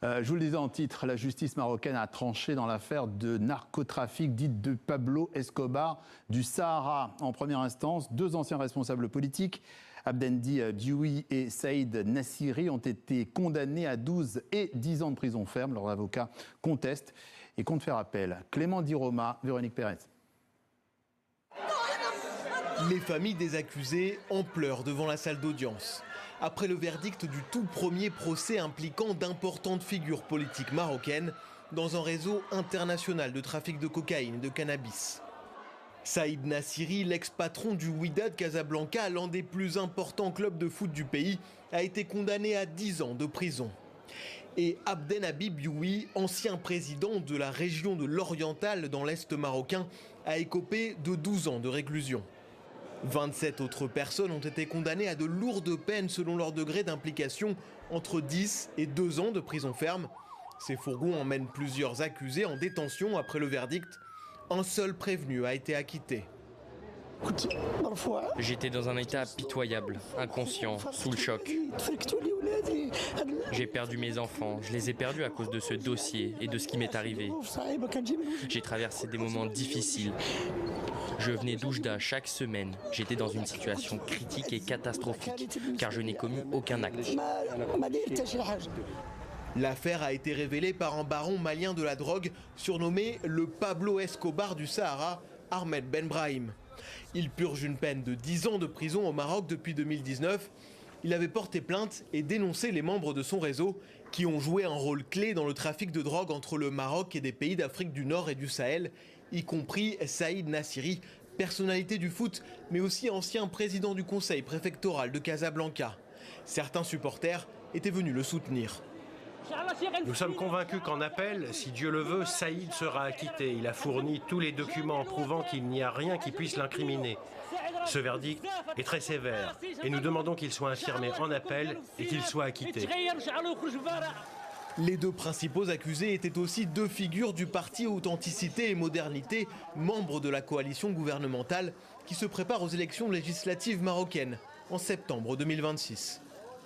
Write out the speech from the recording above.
Je vous le disais en titre, la justice marocaine a tranché dans l'affaire de narcotrafic dite de Pablo Escobar du Sahara. En première instance, 2 anciens responsables politiques, Abdendi Bioui et Saïd Nassiri, ont été condamnés à 12 et 10 ans de prison ferme. Leurs avocats contestent et comptent faire appel. Clément Di Roma, Véronique Pérez. Les familles des accusés en pleurs devant la salle d'audience. Après le verdict du tout premier procès impliquant d'importantes figures politiques marocaines dans un réseau international de trafic de cocaïne et de cannabis. Saïd Nassiri, l'ex-patron du Wydad Casablanca, l'un des plus importants clubs de foot du pays, a été condamné à 10 ans de prison. Et Abdenabi Bioui, ancien président de la région de l'Oriental dans l'Est marocain, a écopé de 12 ans de réclusion. 27 autres personnes ont été condamnées à de lourdes peines selon leur degré d'implication, entre 10 et 2 ans de prison ferme. Ces fourgons emmènent plusieurs accusés en détention après le verdict. Un seul prévenu a été acquitté. J'étais dans un état pitoyable, inconscient, sous le choc. J'ai perdu mes enfants, je les ai perdus à cause de ce dossier et de ce qui m'est arrivé. J'ai traversé des moments difficiles. Je venais d'Oujda chaque semaine. J'étais dans une situation critique et catastrophique, car je n'ai commis aucun acte. L'affaire a été révélée par un baron malien de la drogue, surnommé le Pablo Escobar du Sahara, Ahmed Ben Brahim. Il purge une peine de 10 ans de prison au Maroc depuis 2019. Il avait porté plainte et dénoncé les membres de son réseau qui ont joué un rôle clé dans le trafic de drogue entre le Maroc et des pays d'Afrique du Nord et du Sahel, y compris Saïd Nassiri, personnalité du foot, mais aussi ancien président du conseil préfectoral de Casablanca. Certains supporters étaient venus le soutenir. Nous sommes convaincus qu'en appel, si Dieu le veut, Saïd sera acquitté. Il a fourni tous les documents prouvant qu'il n'y a rien qui puisse l'incriminer. Ce verdict est très sévère et nous demandons qu'il soit infirmé en appel et qu'il soit acquitté. Les 2 principaux accusés étaient aussi 2 figures du parti Authenticité et Modernité, membres de la coalition gouvernementale qui se prépare aux élections législatives marocaines en septembre 2026.